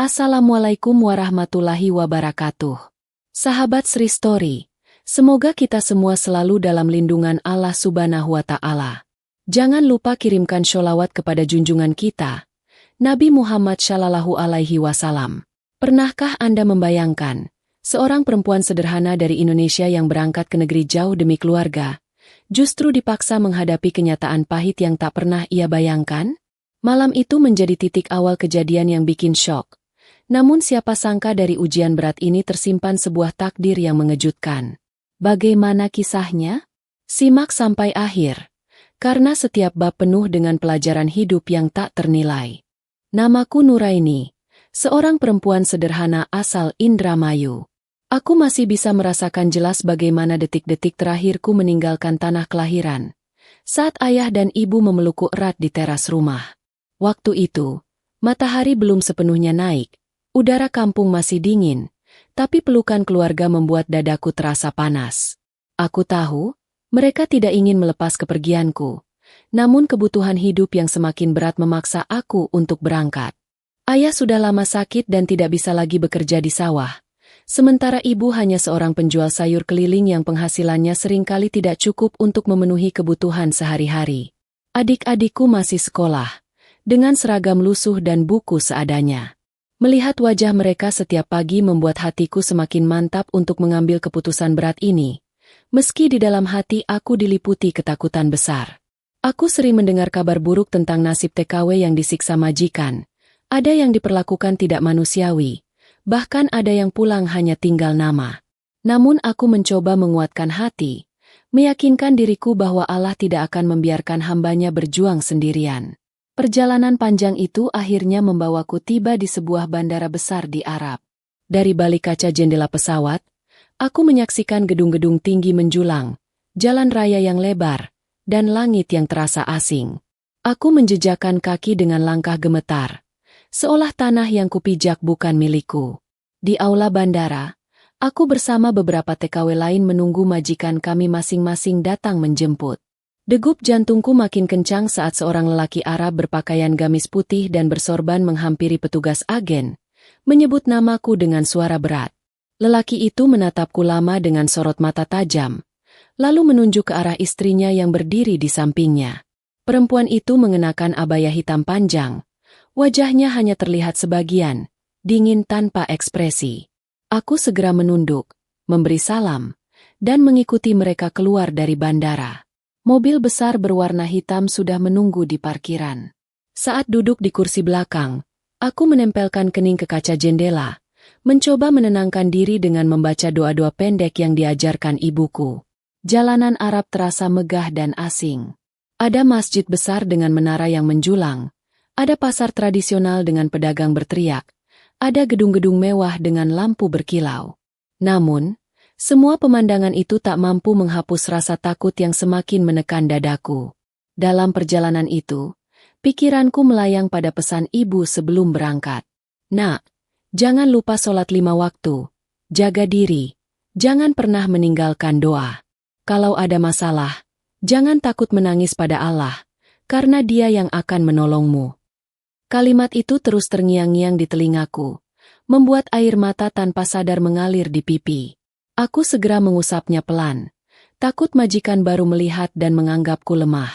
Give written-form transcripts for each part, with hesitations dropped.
Assalamualaikum warahmatullahi wabarakatuh. Sahabat Sri Story, semoga kita semua selalu dalam lindungan Allah Subhanahu wa Ta'ala. Jangan lupa kirimkan sholawat kepada junjungan kita, Nabi Muhammad Shallallahu Alaihi Wasallam. Pernahkah Anda membayangkan, seorang perempuan sederhana dari Indonesia yang berangkat ke negeri jauh demi keluarga, justru dipaksa menghadapi kenyataan pahit yang tak pernah ia bayangkan? Malam itu menjadi titik awal kejadian yang bikin syok. Namun siapa sangka dari ujian berat ini tersimpan sebuah takdir yang mengejutkan. Bagaimana kisahnya? Simak sampai akhir, karena setiap bab penuh dengan pelajaran hidup yang tak ternilai. Namaku Nuraini, seorang perempuan sederhana asal Indramayu. Aku masih bisa merasakan jelas bagaimana detik-detik terakhirku meninggalkan tanah kelahiran, saat ayah dan ibu memelukku erat di teras rumah. Waktu itu, matahari belum sepenuhnya naik. Udara kampung masih dingin, tapi pelukan keluarga membuat dadaku terasa panas. Aku tahu, mereka tidak ingin melepas kepergianku, namun kebutuhan hidup yang semakin berat memaksa aku untuk berangkat. Ayah sudah lama sakit dan tidak bisa lagi bekerja di sawah, sementara ibu hanya seorang penjual sayur keliling yang penghasilannya seringkali tidak cukup untuk memenuhi kebutuhan sehari-hari. Adik-adikku masih sekolah, dengan seragam lusuh dan buku seadanya. Melihat wajah mereka setiap pagi membuat hatiku semakin mantap untuk mengambil keputusan berat ini. Meski di dalam hati aku diliputi ketakutan besar. Aku sering mendengar kabar buruk tentang nasib TKW yang disiksa majikan. Ada yang diperlakukan tidak manusiawi. Bahkan ada yang pulang hanya tinggal nama. Namun aku mencoba menguatkan hati, meyakinkan diriku bahwa Allah tidak akan membiarkan hambanya berjuang sendirian. Perjalanan panjang itu akhirnya membawaku tiba di sebuah bandara besar di Arab. Dari balik kaca jendela pesawat, aku menyaksikan gedung-gedung tinggi menjulang, jalan raya yang lebar, dan langit yang terasa asing. Aku menjejakkan kaki dengan langkah gemetar, seolah tanah yang kupijak bukan milikku. Di aula bandara, aku bersama beberapa TKW lain menunggu majikan kami masing-masing datang menjemput. Degup jantungku makin kencang saat seorang lelaki Arab berpakaian gamis putih dan bersorban menghampiri petugas agen, menyebut namaku dengan suara berat. Lelaki itu menatapku lama dengan sorot mata tajam, lalu menunjuk ke arah istrinya yang berdiri di sampingnya. Perempuan itu mengenakan abaya hitam panjang, wajahnya hanya terlihat sebagian, dingin tanpa ekspresi. Aku segera menunduk, memberi salam, dan mengikuti mereka keluar dari bandara. Mobil besar berwarna hitam sudah menunggu di parkiran. Saat duduk di kursi belakang, aku menempelkan kening ke kaca jendela, mencoba menenangkan diri dengan membaca doa-doa pendek yang diajarkan ibuku. Jalanan Arab terasa megah dan asing. Ada masjid besar dengan menara yang menjulang, ada pasar tradisional dengan pedagang berteriak, ada gedung-gedung mewah dengan lampu berkilau. Namun, semua pemandangan itu tak mampu menghapus rasa takut yang semakin menekan dadaku. Dalam perjalanan itu, pikiranku melayang pada pesan ibu sebelum berangkat. Nak, jangan lupa sholat 5 waktu, jaga diri, jangan pernah meninggalkan doa. Kalau ada masalah, jangan takut menangis pada Allah, karena Dia yang akan menolongmu. Kalimat itu terus terngiang-ngiang di telingaku, membuat air mata tanpa sadar mengalir di pipi. Aku segera mengusapnya pelan, takut majikan baru melihat dan menganggapku lemah.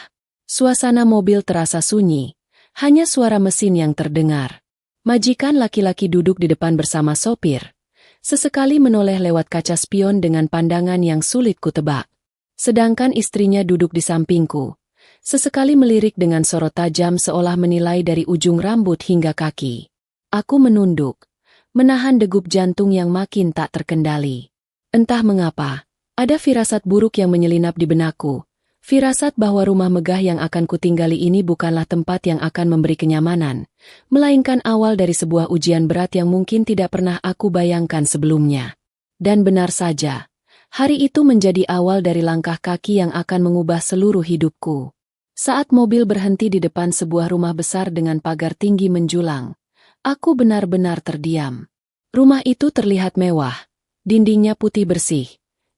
Suasana mobil terasa sunyi, hanya suara mesin yang terdengar. Majikan laki-laki duduk di depan bersama sopir, sesekali menoleh lewat kaca spion dengan pandangan yang sulit kutebak. Sedangkan istrinya duduk di sampingku, sesekali melirik dengan sorot tajam seolah menilai dari ujung rambut hingga kaki. Aku menunduk, menahan degup jantung yang makin tak terkendali. Entah mengapa, ada firasat buruk yang menyelinap di benakku. Firasat bahwa rumah megah yang akan kutinggali ini bukanlah tempat yang akan memberi kenyamanan, melainkan awal dari sebuah ujian berat yang mungkin tidak pernah aku bayangkan sebelumnya. Dan benar saja, hari itu menjadi awal dari langkah kaki yang akan mengubah seluruh hidupku. Saat mobil berhenti di depan sebuah rumah besar dengan pagar tinggi menjulang, aku benar-benar terdiam. Rumah itu terlihat mewah. Dindingnya putih bersih,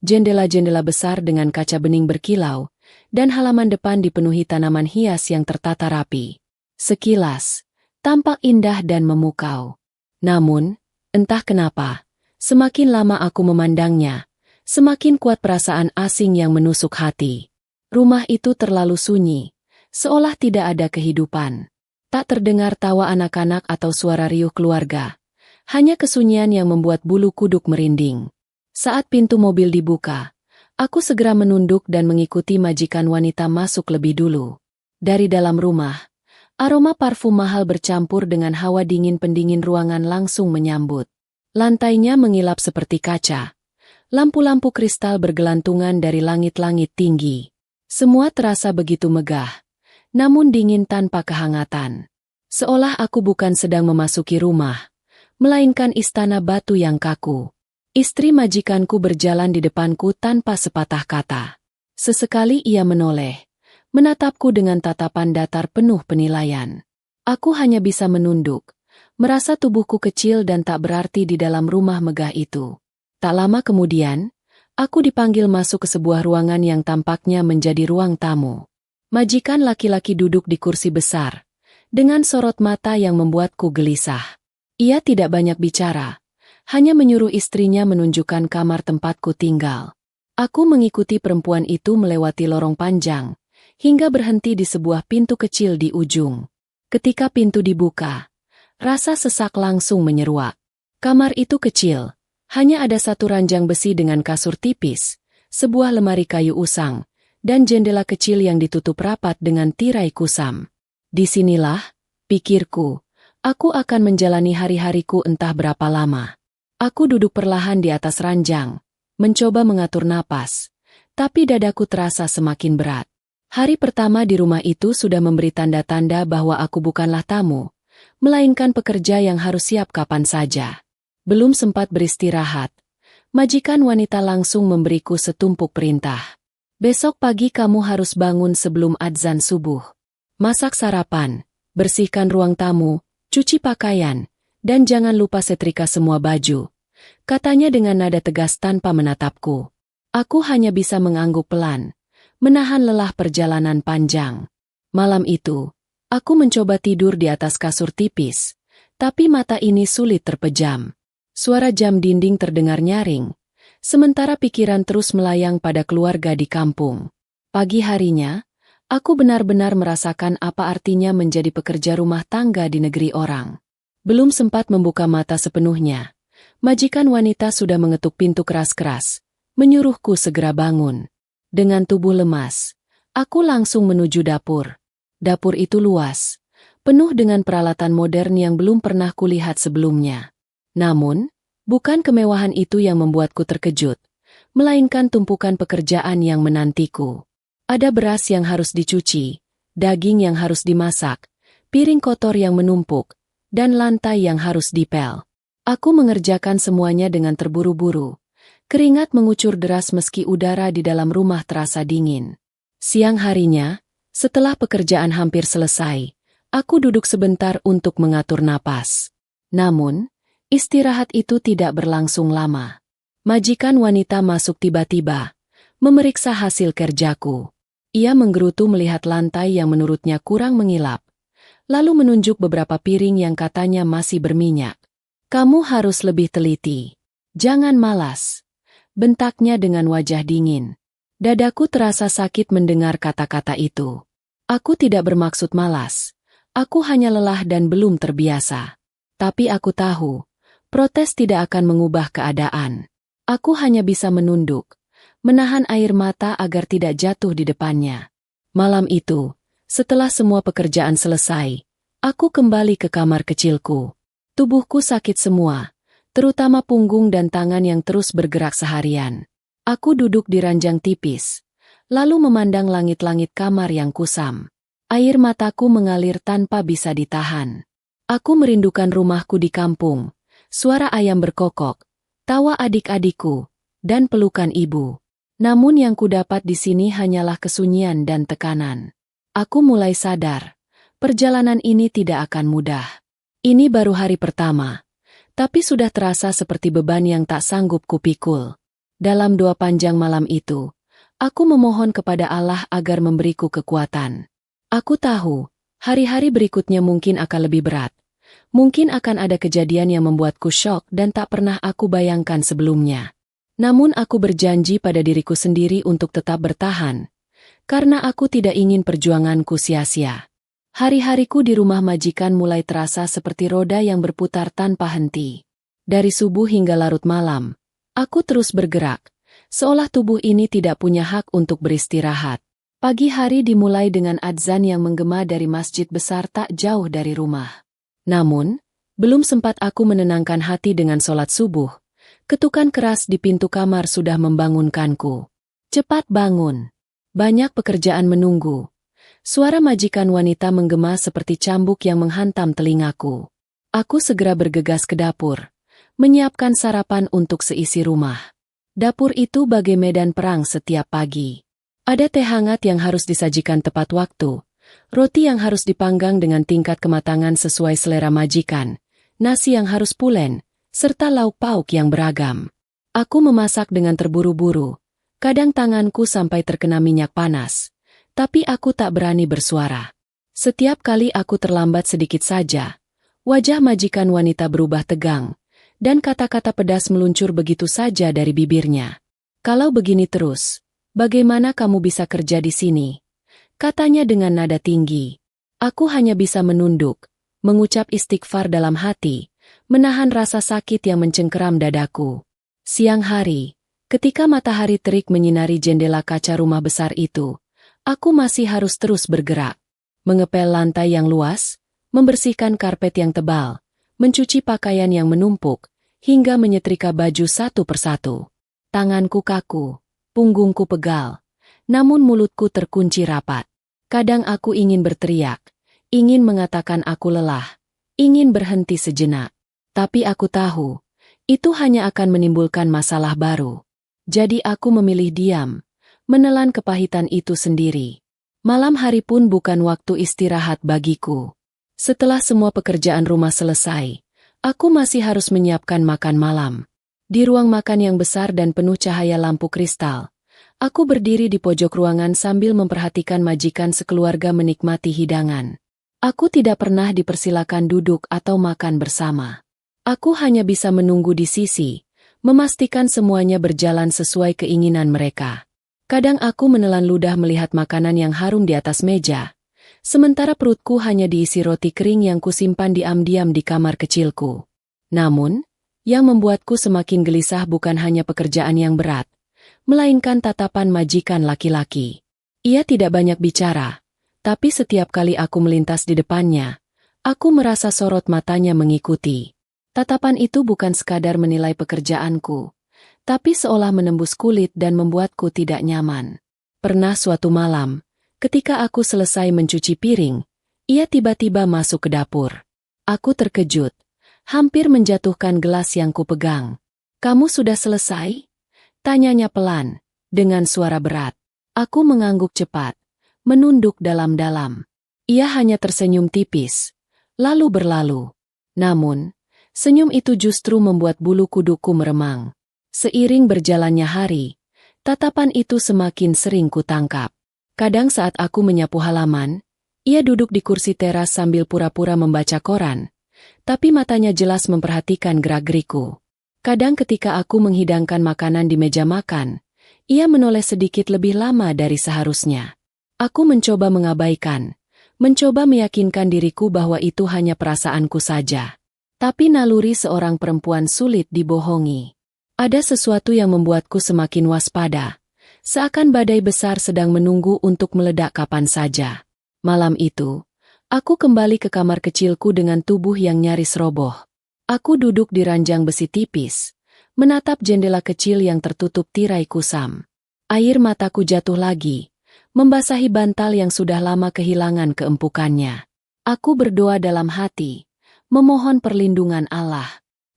jendela-jendela besar dengan kaca bening berkilau, dan halaman depan dipenuhi tanaman hias yang tertata rapi. Sekilas, tampak indah dan memukau. Namun, entah kenapa, semakin lama aku memandangnya, semakin kuat perasaan asing yang menusuk hati. Rumah itu terlalu sunyi, seolah tidak ada kehidupan. Tak terdengar tawa anak-anak atau suara riuh keluarga. Hanya kesunyian yang membuat bulu kuduk merinding. Saat pintu mobil dibuka, aku segera menunduk dan mengikuti majikan wanita masuk lebih dulu. Dari dalam rumah, aroma parfum mahal bercampur dengan hawa dingin pendingin ruangan langsung menyambut. Lantainya mengilap seperti kaca. Lampu-lampu kristal bergelantungan dari langit-langit tinggi. Semua terasa begitu megah, namun dingin tanpa kehangatan. Seolah aku bukan sedang memasuki rumah, melainkan istana batu yang kaku. Istri majikanku berjalan di depanku tanpa sepatah kata. Sesekali ia menoleh, menatapku dengan tatapan datar penuh penilaian. Aku hanya bisa menunduk, merasa tubuhku kecil dan tak berarti di dalam rumah megah itu. Tak lama kemudian, aku dipanggil masuk ke sebuah ruangan yang tampaknya menjadi ruang tamu. Majikan laki-laki duduk di kursi besar, dengan sorot mata yang membuatku gelisah. Ia tidak banyak bicara, hanya menyuruh istrinya menunjukkan kamar tempatku tinggal. Aku mengikuti perempuan itu melewati lorong panjang, hingga berhenti di sebuah pintu kecil di ujung. Ketika pintu dibuka, rasa sesak langsung menyeruak. Kamar itu kecil, hanya ada satu ranjang besi dengan kasur tipis, sebuah lemari kayu usang, dan jendela kecil yang ditutup rapat dengan tirai kusam. Disinilah, pikirku, aku akan menjalani hari-hariku entah berapa lama. Aku duduk perlahan di atas ranjang, mencoba mengatur napas, tapi dadaku terasa semakin berat. Hari pertama di rumah itu sudah memberi tanda-tanda bahwa aku bukanlah tamu, melainkan pekerja yang harus siap kapan saja. Belum sempat beristirahat, majikan wanita langsung memberiku setumpuk perintah. Besok pagi kamu harus bangun sebelum adzan subuh. Masak sarapan, bersihkan ruang tamu, cuci pakaian, dan jangan lupa setrika semua baju. Katanya dengan nada tegas tanpa menatapku. Aku hanya bisa mengangguk pelan, menahan lelah perjalanan panjang. Malam itu, aku mencoba tidur di atas kasur tipis, tapi mata ini sulit terpejam. Suara jam dinding terdengar nyaring, sementara pikiran terus melayang pada keluarga di kampung. Pagi harinya, aku benar-benar merasakan apa artinya menjadi pekerja rumah tangga di negeri orang. Belum sempat membuka mata sepenuhnya, majikan wanita sudah mengetuk pintu keras-keras, menyuruhku segera bangun. Dengan tubuh lemas, aku langsung menuju dapur. Dapur itu luas, penuh dengan peralatan modern yang belum pernah kulihat sebelumnya. Namun, bukan kemewahan itu yang membuatku terkejut, melainkan tumpukan pekerjaan yang menantiku. Ada beras yang harus dicuci, daging yang harus dimasak, piring kotor yang menumpuk, dan lantai yang harus dipel. Aku mengerjakan semuanya dengan terburu-buru. Keringat mengucur deras meski udara di dalam rumah terasa dingin. Siang harinya, setelah pekerjaan hampir selesai, aku duduk sebentar untuk mengatur napas. Namun, istirahat itu tidak berlangsung lama. Majikan wanita masuk tiba-tiba, memeriksa hasil kerjaku. Ia menggerutu melihat lantai yang menurutnya kurang mengilap, lalu menunjuk beberapa piring yang katanya masih berminyak. Kamu harus lebih teliti. Jangan malas. Bentaknya dengan wajah dingin. Dadaku terasa sakit mendengar kata-kata itu. Aku tidak bermaksud malas. Aku hanya lelah dan belum terbiasa. Tapi aku tahu, protes tidak akan mengubah keadaan. Aku hanya bisa menunduk, menahan air mata agar tidak jatuh di depannya. Malam itu, setelah semua pekerjaan selesai, aku kembali ke kamar kecilku. Tubuhku sakit semua, terutama punggung dan tangan yang terus bergerak seharian. Aku duduk di ranjang tipis, lalu memandang langit-langit kamar yang kusam. Air mataku mengalir tanpa bisa ditahan. Aku merindukan rumahku di kampung, suara ayam berkokok, tawa adik-adikku, dan pelukan ibu. Namun yang kudapat di sini hanyalah kesunyian dan tekanan. Aku mulai sadar, perjalanan ini tidak akan mudah. Ini baru hari pertama, tapi sudah terasa seperti beban yang tak sanggup kupikul. Dalam doa panjang malam itu, aku memohon kepada Allah agar memberiku kekuatan. Aku tahu, hari-hari berikutnya mungkin akan lebih berat, Mungkin akan ada kejadian yang membuatku syok dan tak pernah aku bayangkan sebelumnya. Namun aku berjanji pada diriku sendiri untuk tetap bertahan, karena aku tidak ingin perjuanganku sia-sia. Hari-hariku di rumah majikan mulai terasa seperti roda yang berputar tanpa henti. Dari subuh hingga larut malam, aku terus bergerak, seolah tubuh ini tidak punya hak untuk beristirahat. Pagi hari dimulai dengan adzan yang menggema dari masjid besar tak jauh dari rumah. Namun, belum sempat aku menenangkan hati dengan sholat subuh, ketukan keras di pintu kamar sudah membangunkanku. Cepat bangun. Banyak pekerjaan menunggu. Suara majikan wanita menggema seperti cambuk yang menghantam telingaku. Aku segera bergegas ke dapur, menyiapkan sarapan untuk seisi rumah. Dapur itu bagai medan perang setiap pagi. Ada teh hangat yang harus disajikan tepat waktu, roti yang harus dipanggang dengan tingkat kematangan sesuai selera majikan, nasi yang harus pulen, serta lauk pauk yang beragam. Aku memasak dengan terburu-buru, kadang tanganku sampai terkena minyak panas, tapi aku tak berani bersuara. Setiap kali aku terlambat sedikit saja, wajah majikan wanita berubah tegang, dan kata-kata pedas meluncur begitu saja dari bibirnya. Kalau begini terus, bagaimana kamu bisa kerja di sini? Katanya dengan nada tinggi. Aku hanya bisa menunduk, mengucap istighfar dalam hati, menahan rasa sakit yang mencengkeram dadaku. Siang hari, ketika matahari terik menyinari jendela kaca rumah besar itu, aku masih harus terus bergerak. Mengepel lantai yang luas, membersihkan karpet yang tebal, mencuci pakaian yang menumpuk, hingga menyetrika baju satu persatu. Tanganku kaku, punggungku pegal, namun mulutku terkunci rapat. Kadang aku ingin berteriak, ingin mengatakan aku lelah, ingin berhenti sejenak. Tapi aku tahu, itu hanya akan menimbulkan masalah baru. Jadi aku memilih diam, menelan kepahitan itu sendiri. Malam hari pun bukan waktu istirahat bagiku. Setelah semua pekerjaan rumah selesai, aku masih harus menyiapkan makan malam. Di ruang makan yang besar dan penuh cahaya lampu kristal, aku berdiri di pojok ruangan sambil memperhatikan majikan sekeluarga menikmati hidangan. Aku tidak pernah dipersilakan duduk atau makan bersama. Aku hanya bisa menunggu di sisi, memastikan semuanya berjalan sesuai keinginan mereka. Kadang aku menelan ludah melihat makanan yang harum di atas meja, sementara perutku hanya diisi roti kering yang kusimpan diam-diam di kamar kecilku. Namun, yang membuatku semakin gelisah bukan hanya pekerjaan yang berat, melainkan tatapan majikan laki-laki. Ia tidak banyak bicara, tapi setiap kali aku melintas di depannya, aku merasa sorot matanya mengikuti. Tatapan itu bukan sekadar menilai pekerjaanku, tapi seolah menembus kulit dan membuatku tidak nyaman. Pernah suatu malam, ketika aku selesai mencuci piring, ia tiba-tiba masuk ke dapur. Aku terkejut, hampir menjatuhkan gelas yang kupegang. "Kamu sudah selesai?" Tanyanya pelan, dengan suara berat. Aku mengangguk cepat, menunduk dalam-dalam. Ia hanya tersenyum tipis, lalu berlalu. Namun, senyum itu justru membuat bulu kuduku meremang. Seiring berjalannya hari, tatapan itu semakin sering kutangkap. Kadang saat aku menyapu halaman, ia duduk di kursi teras sambil pura-pura membaca koran, tapi matanya jelas memperhatikan gerak-geriku. Kadang ketika aku menghidangkan makanan di meja makan, ia menoleh sedikit lebih lama dari seharusnya. Aku mencoba mengabaikan, mencoba meyakinkan diriku bahwa itu hanya perasaanku saja. Tapi naluri seorang perempuan sulit dibohongi. Ada sesuatu yang membuatku semakin waspada, seakan badai besar sedang menunggu untuk meledak kapan saja. Malam itu, aku kembali ke kamar kecilku dengan tubuh yang nyaris roboh. Aku duduk di ranjang besi tipis, menatap jendela kecil yang tertutup tirai kusam. Air mataku jatuh lagi, membasahi bantal yang sudah lama kehilangan keempukannya. Aku berdoa dalam hati, memohon perlindungan Allah.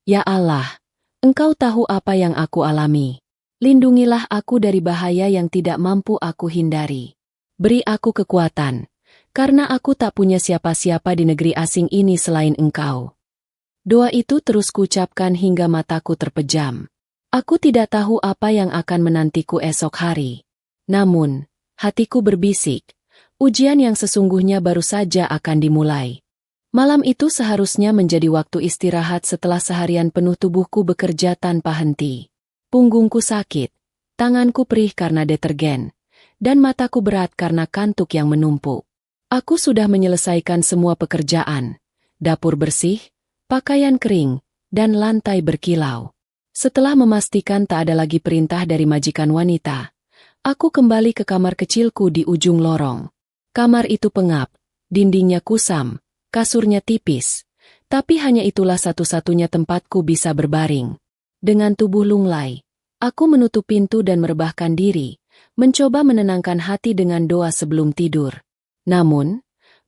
Ya Allah, Engkau tahu apa yang aku alami. Lindungilah aku dari bahaya yang tidak mampu aku hindari. Beri aku kekuatan, karena aku tak punya siapa-siapa di negeri asing ini selain Engkau. Doa itu terus kuucapkan hingga mataku terpejam. Aku tidak tahu apa yang akan menantiku esok hari. Namun, hatiku berbisik, ujian yang sesungguhnya baru saja akan dimulai. Malam itu seharusnya menjadi waktu istirahat setelah seharian penuh tubuhku bekerja tanpa henti. Punggungku sakit, tanganku perih karena detergen, dan mataku berat karena kantuk yang menumpuk. Aku sudah menyelesaikan semua pekerjaan, dapur bersih, pakaian kering, dan lantai berkilau. Setelah memastikan tak ada lagi perintah dari majikan wanita, aku kembali ke kamar kecilku di ujung lorong. Kamar itu pengap, dindingnya kusam, kasurnya tipis, tapi hanya itulah satu-satunya tempatku bisa berbaring. Dengan tubuh lunglai, aku menutup pintu dan merebahkan diri, mencoba menenangkan hati dengan doa sebelum tidur. Namun,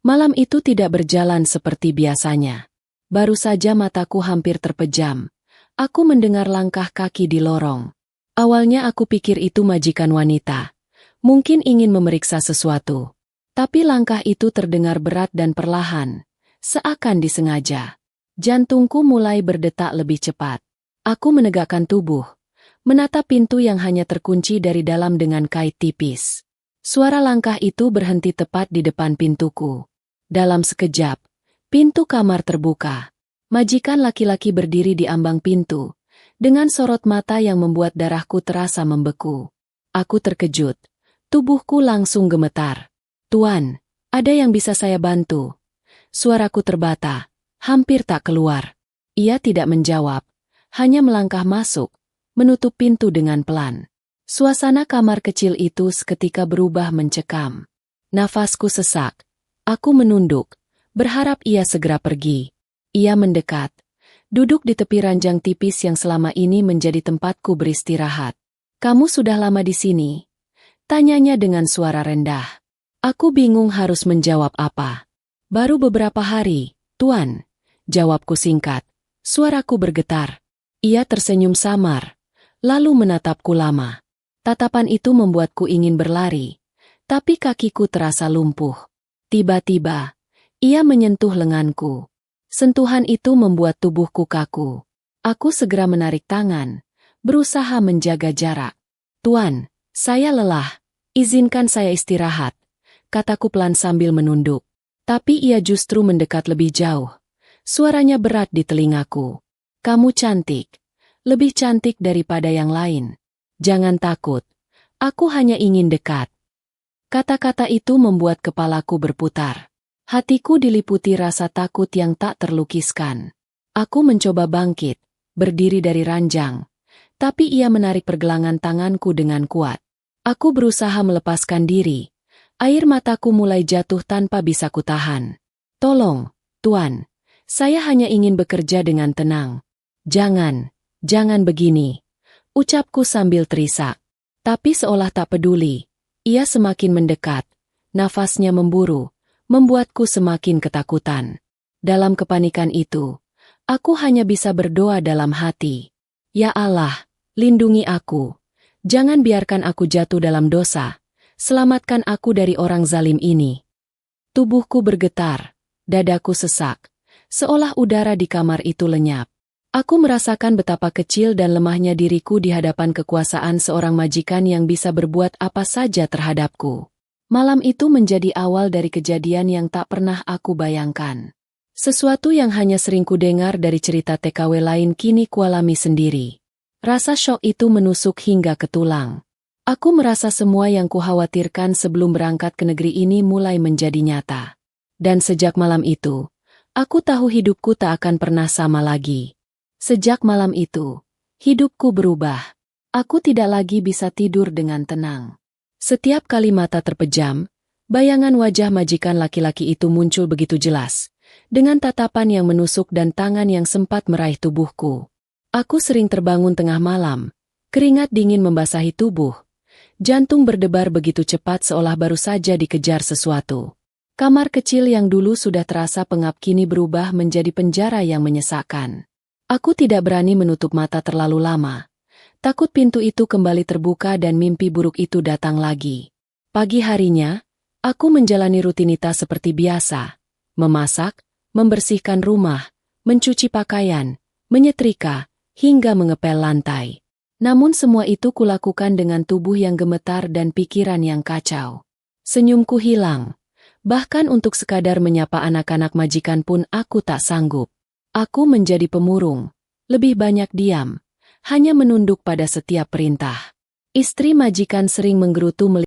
malam itu tidak berjalan seperti biasanya. Baru saja mataku hampir terpejam, aku mendengar langkah kaki di lorong. Awalnya aku pikir itu majikan wanita, mungkin ingin memeriksa sesuatu. Tapi langkah itu terdengar berat dan perlahan, seakan disengaja. Jantungku mulai berdetak lebih cepat. Aku menegakkan tubuh, menatap pintu yang hanya terkunci dari dalam dengan kait tipis. Suara langkah itu berhenti tepat di depan pintuku. Dalam sekejap, pintu kamar terbuka. Majikan laki-laki berdiri di ambang pintu, dengan sorot mata yang membuat darahku terasa membeku. Aku terkejut, tubuhku langsung gemetar. "Tuan, ada yang bisa saya bantu?" Suaraku terbata, hampir tak keluar. Ia tidak menjawab, hanya melangkah masuk, menutup pintu dengan pelan. Suasana kamar kecil itu seketika berubah mencekam. Nafasku sesak. Aku menunduk, berharap ia segera pergi. Ia mendekat, duduk di tepi ranjang tipis yang selama ini menjadi tempatku beristirahat. "Kamu sudah lama di sini?" tanyanya dengan suara rendah. Aku bingung harus menjawab apa. "Baru beberapa hari, Tuan," jawabku singkat. Suaraku bergetar. Ia tersenyum samar, lalu menatapku lama. Tatapan itu membuatku ingin berlari, tapi kakiku terasa lumpuh. Tiba-tiba, ia menyentuh lenganku. Sentuhan itu membuat tubuhku kaku. Aku segera menarik tangan, berusaha menjaga jarak. "Tuan, saya lelah. Izinkan saya istirahat," kataku pelan sambil menunduk. Tapi ia justru mendekat lebih jauh. Suaranya berat di telingaku. "Kamu cantik. Lebih cantik daripada yang lain. Jangan takut. Aku hanya ingin dekat." Kata-kata itu membuat kepalaku berputar. Hatiku diliputi rasa takut yang tak terlukiskan. Aku mencoba bangkit, berdiri dari ranjang. Tapi ia menarik pergelangan tanganku dengan kuat. Aku berusaha melepaskan diri. Air mataku mulai jatuh tanpa bisa kutahan. "Tolong, Tuan. Saya hanya ingin bekerja dengan tenang." Jangan begini," ucapku sambil terisak. Tapi seolah tak peduli, ia semakin mendekat. Nafasnya memburu, membuatku semakin ketakutan. Dalam kepanikan itu, aku hanya bisa berdoa dalam hati. "Ya Allah, lindungi aku. Jangan biarkan aku jatuh dalam dosa. Selamatkan aku dari orang zalim ini." Tubuhku bergetar, dadaku sesak, seolah udara di kamar itu lenyap. Aku merasakan betapa kecil dan lemahnya diriku di hadapan kekuasaan seorang majikan yang bisa berbuat apa saja terhadapku. Malam itu menjadi awal dari kejadian yang tak pernah aku bayangkan. Sesuatu yang hanya sering kudengar dari cerita TKW lain kini kualami sendiri. Rasa syok itu menusuk hingga ke tulang. Aku merasa semua yang kukhawatirkan sebelum berangkat ke negeri ini mulai menjadi nyata. Dan sejak malam itu, aku tahu hidupku tak akan pernah sama lagi. Sejak malam itu, hidupku berubah. Aku tidak lagi bisa tidur dengan tenang. Setiap kali mata terpejam, bayangan wajah majikan laki-laki itu muncul begitu jelas, dengan tatapan yang menusuk dan tangan yang sempat meraih tubuhku. Aku sering terbangun tengah malam, keringat dingin membasahi tubuh. Jantung berdebar begitu cepat seolah baru saja dikejar sesuatu. Kamar kecil yang dulu sudah terasa pengap kini berubah menjadi penjara yang menyesakkan. Aku tidak berani menutup mata terlalu lama. Takut pintu itu kembali terbuka dan mimpi buruk itu datang lagi. Pagi harinya, aku menjalani rutinitas seperti biasa. Memasak, membersihkan rumah, mencuci pakaian, menyetrika, hingga mengepel lantai. Namun semua itu kulakukan dengan tubuh yang gemetar dan pikiran yang kacau. Senyumku hilang. Bahkan untuk sekadar menyapa anak-anak majikan pun aku tak sanggup. Aku menjadi pemurung, lebih banyak diam, hanya menunduk pada setiap perintah. Istri majikan sering menggerutu